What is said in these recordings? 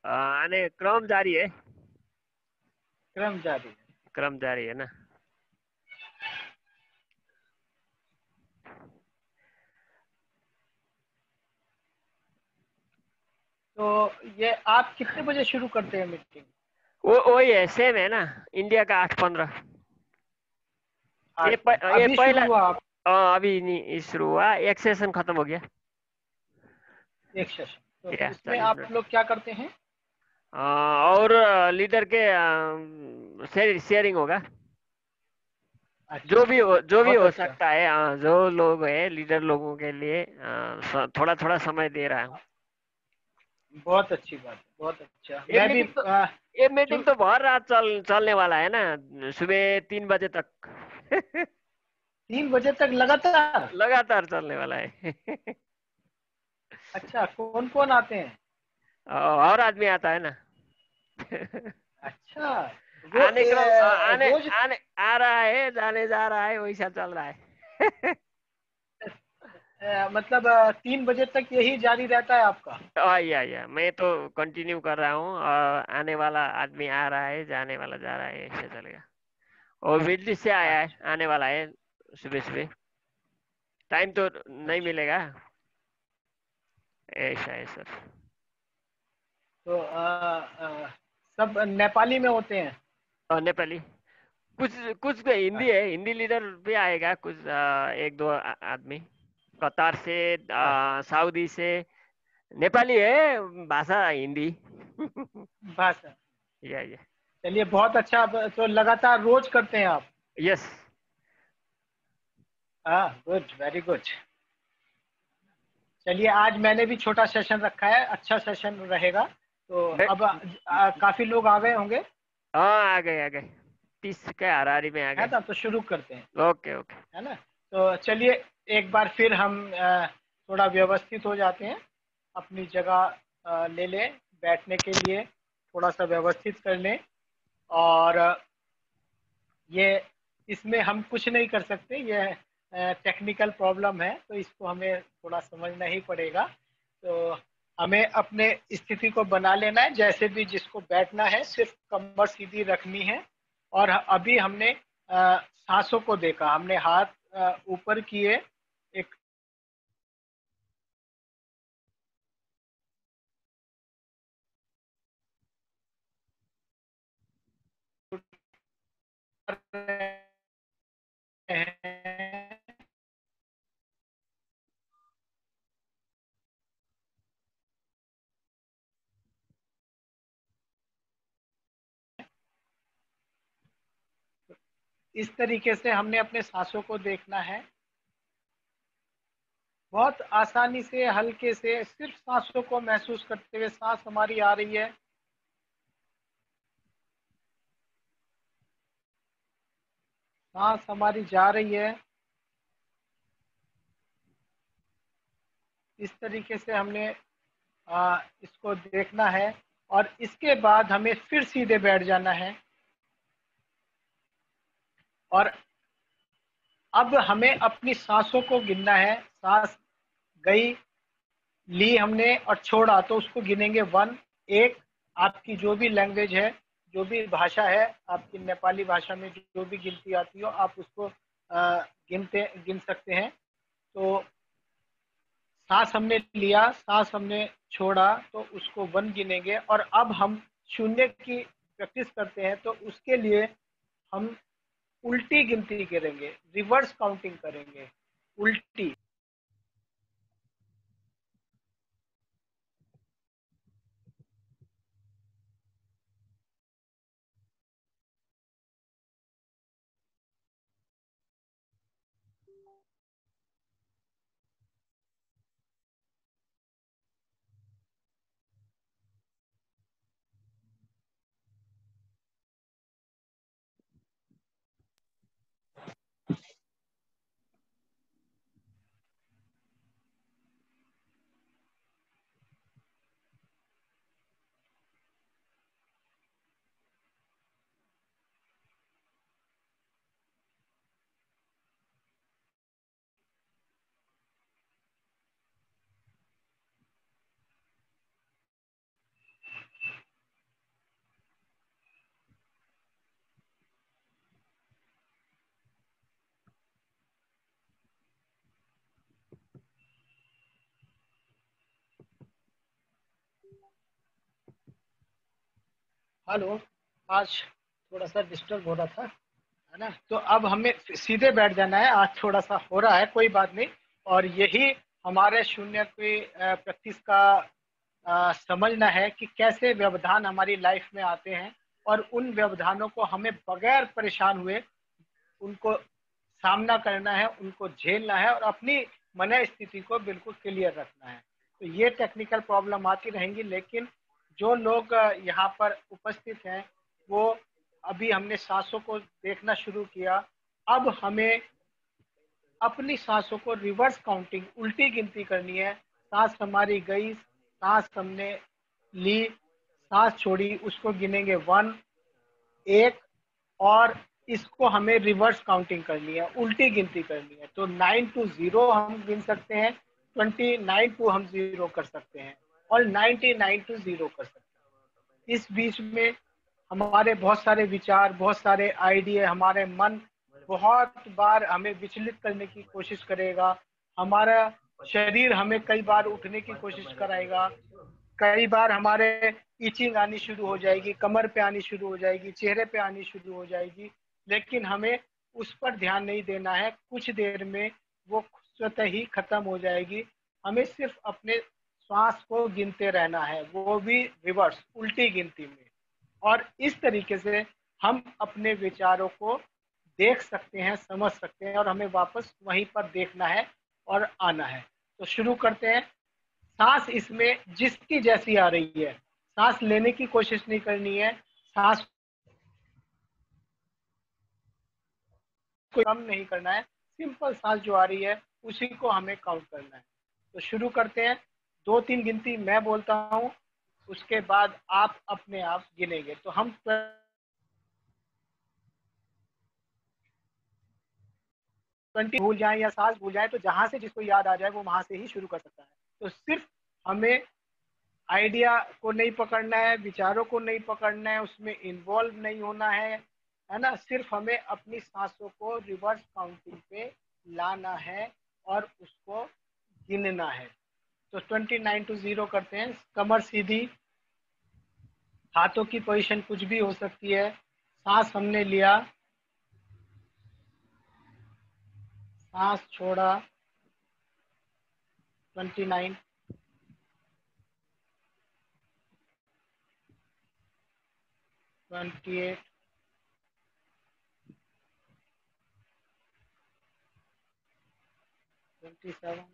आने क्रम जारी है। क्रम जारी है। क्रम जारी है ना। तो ये आप कितने बजे शुरू करते हैं मीटिंग? वो वही है, सेम है ना। इंडिया का 8:15। ये अभी पहला। शुरू हुआ आप? अभी नहीं शुरू हुआ, एक सेशन खत्म हो गया। एक सेशन, तो या इसमें 40 मिनट। आप लोग क्या करते हैं? और लीडर के शेयरिंग होगा। अच्छा, जो भी बहुत हो अच्छा। सकता है, जो लोग है लीडर लोगों के लिए थोड़ा थोड़ा समय दे रहा हूँ। बहुत अच्छी बात है, बहुत अच्छा। ये मैं भी मीटिंग तो ये मीटिंग चु- तो भर रात चलने वाला है ना, सुबह 3 बजे तक। 3 बजे तक लगातार? लगातार चलने वाला है। अच्छा, कौन कौन आते हैं? और आदमी आता है ना। अच्छा, आने क्रम आने रोज? आने आ रहा है, जाने जा रहा है, वैसा चल रहा है। मतलब 3 बजे तक यही जारी रहता है आपका? या मैं तो कंटिन्यू कर रहा हूँ, और आने वाला आदमी आ रहा है, जाने वाला जा रहा है, ऐसे चलेगा। और विदेश से आया है, अच्छा, आने वाला है सुबह सुबह। टाइम तो नहीं अच्छा। मिलेगा। ऐसा है सर। तो सब नेपाली में होते हैं? और नेपाली, कुछ कुछ तो हिंदी अच्छा, है, हिंदी लीडर भी आएगा कुछ, एक दो आदमी कतार से, अच्छा। सऊदी से। नेपाली है, भाषा हिंदी। भाषा। या चलिए, बहुत अच्छा। तो लगातार रोज करते हैं आप? यस। हाँ, गुड, वेरी गुड। चलिए, आज मैंने भी छोटा सेशन रखा है, अच्छा सेशन रहेगा। तो अब काफी लोग आ गए होंगे, हाँ, आ गए आ गए। 30 के हरारी में आ है गए। ना? तो शुरू करते हैं, ओके ओके। है ना? तो चलिए, एक बार फिर हम थोड़ा व्यवस्थित हो जाते हैं, अपनी जगह ले लें बैठने के लिए, थोड़ा सा व्यवस्थित कर लें। और ये इसमें हम कुछ नहीं कर सकते, ये टेक्निकल प्रॉब्लम है, तो इसको हमें थोड़ा समझना ही पड़ेगा। तो हमें अपने स्थिति को बना लेना है, जैसे भी जिसको बैठना है सिर्फ कमर सीधी रखनी है। और अभी हमने सांसों को देखा, हमने हाथ ऊपर किए, एक इस तरीके से हमने अपने सांसों को देखना है, बहुत आसानी से, हल्के से, सिर्फ सांसों को महसूस करते हुए। सांस हमारी आ रही है, सांस हमारी जा रही है। इस तरीके से हमने इसको देखना है। और इसके बाद हमें फिर सीधे बैठ जाना है। और अब हमें अपनी सांसों को गिनना है। सांस गई, ली हमने और छोड़ा, तो उसको गिनेंगे 1। एक, आपकी जो भी लैंग्वेज है, जो भी भाषा है, आपकी नेपाली भाषा में जो भी गिनती आती हो, आप उसको गिन सकते हैं। तो सांस हमने लिया, सांस हमने छोड़ा, तो उसको 1 गिनेंगे। और अब हम शून्य की प्रैक्टिस करते हैं, तो उसके लिए हम उल्टी गिनती करेंगे, रिवर्स काउंटिंग करेंगे, उल्टी। हेलो। आज थोड़ा सा डिस्टर्ब हो रहा था, है ना। तो अब हमें सीधे बैठ जाना है, आज थोड़ा सा हो रहा है, कोई बात नहीं। और यही हमारे शून्य की प्रैक्टिस का समझना है कि कैसे व्यवधान हमारी लाइफ में आते हैं, और उन व्यवधानों को हमें बगैर परेशान हुए उनको सामना करना है, उनको झेलना है, और अपनी मन स्थिति को बिल्कुल क्लियर रखना है। तो ये टेक्निकल प्रॉब्लम आती रहेंगी, लेकिन जो लोग यहाँ पर उपस्थित हैं वो, अभी हमने सांसों को देखना शुरू किया। अब हमें अपनी सांसों को रिवर्स काउंटिंग, उल्टी गिनती करनी है। सांस हमारी गई, सांस हमने ली, सांस छोड़ी, उसको गिनेंगे 1, 1। और इसको हमें रिवर्स काउंटिंग करनी है, उल्टी गिनती करनी है। तो 9 टू 0 हम गिन सकते हैं, 29 टू हम 0 कर सकते हैं, और 99 टू 0 कर सकते हैं। इस बीच में हमारे बहुत सारे विचार, बहुत सारे आइडिया, हमारे मन बहुत बार हमें विचलित करने की कोशिश करेगा। हमारा शरीर हमें कई बार उठने की कोशिश कराएगा। कई बार हमारे इचिंग आनी शुरू हो जाएगी, कमर पे आनी शुरू हो जाएगी, चेहरे पे आनी शुरू हो जाएगी। लेकिन हमें उस पर ध्यान नहीं देना है, कुछ देर में वो स्वतः ही खत्म हो जाएगी। हमें सिर्फ अपने श्वास को गिनते रहना है, वो भी रिवर्स, उल्टी गिनती में। और इस तरीके से हम अपने विचारों को देख सकते हैं, समझ सकते हैं, और हमें वापस वहीं पर देखना है और आना है। तो शुरू करते हैं। सांस इसमें जिसकी जैसी आ रही है, सांस लेने की कोशिश नहीं करनी है, सांस को कम नहीं करना है। सिंपल सांस जो आ रही है उसी को हमें काउंट करना है। तो शुरू करते हैं। 2-3 गिनती मैं बोलता हूँ, उसके बाद आप अपने आप गिनेंगे। तो हम 20 भूल जाए या सांस भूल जाए, तो जहां से जिसको याद आ जाए वो वहां से ही शुरू कर सकता है। तो सिर्फ हमें आइडिया को नहीं पकड़ना है, विचारों को नहीं पकड़ना है, उसमें इन्वॉल्व नहीं होना है ना। सिर्फ हमें अपनी सांसों को रिवर्स काउंटिंग पे लाना है और उसको गिनना है। तो 29 टू 0 करते हैं। कमर सीधी, हाथों की पोजीशन कुछ भी हो सकती है। सांस हमने लिया, सांस छोड़ा, 29, 28, 27,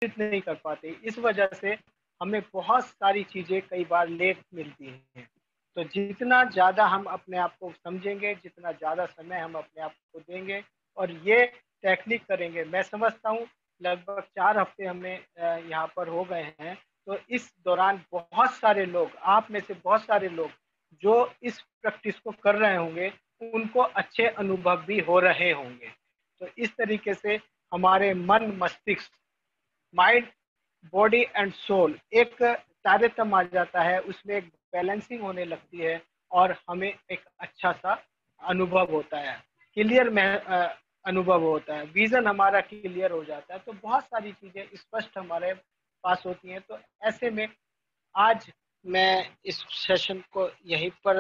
विजिट नहीं कर पाते। इस वजह से हमें बहुत सारी चीज़ें कई बार लेट मिलती हैं। तो जितना ज़्यादा हम अपने आप को समझेंगे, जितना ज़्यादा समय हम अपने आप को देंगे और ये टेक्निक करेंगे, मैं समझता हूँ लगभग 4 हफ्ते हमें यहाँ पर हो गए हैं। तो इस दौरान बहुत सारे लोग, आप में से बहुत सारे लोग जो इस प्रैक्टिस को कर रहे होंगे, उनको अच्छे अनुभव भी हो रहे होंगे। तो इस तरीके से हमारे मन, मस्तिष्क, माइंड, बॉडी एंड सोल एक तारतम्य आ जाता है, उसमें एक बैलेंसिंग होने लगती है और हमें एक अच्छा सा अनुभव होता है, क्लियर में अनुभव होता है, विजन हमारा क्लियर हो जाता है। तो बहुत सारी चीजें स्पष्ट हमारे पास होती हैं। तो ऐसे में आज मैं इस सेशन को यहीं पर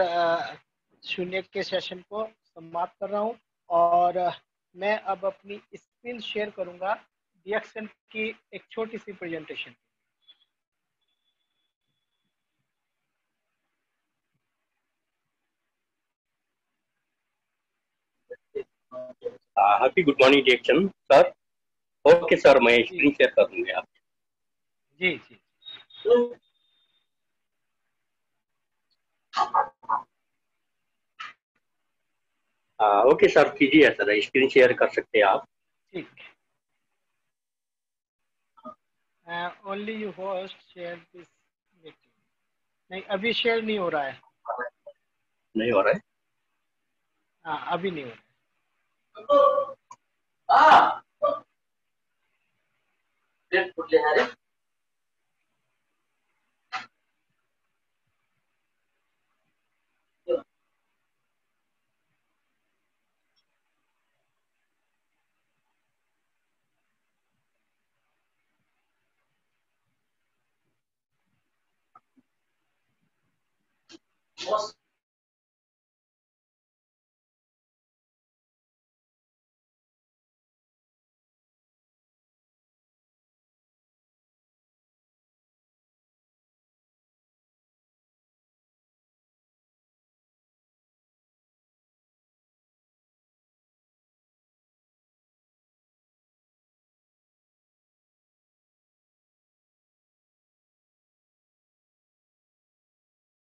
शून्य के सेशन को समाप्त कर रहा हूँ और मैं अब अपनी स्क्रीन शेयर करूंगा रिएक्शन की एक छोटी सी presentation. Happy good morning reaction sir. Okay sir, मैं जी स्क्रीन शेयर कर दूंगी आप। जी जी। ओके सर, कीजिए सर, स्क्रीन शेयर कर सकते हैं आप। ठीक। Only you host share this meeting. नहीं, अभी शेयर नहीं हो रहा है। नहीं हो रहा है? हाँ, अभी नहीं हो रहा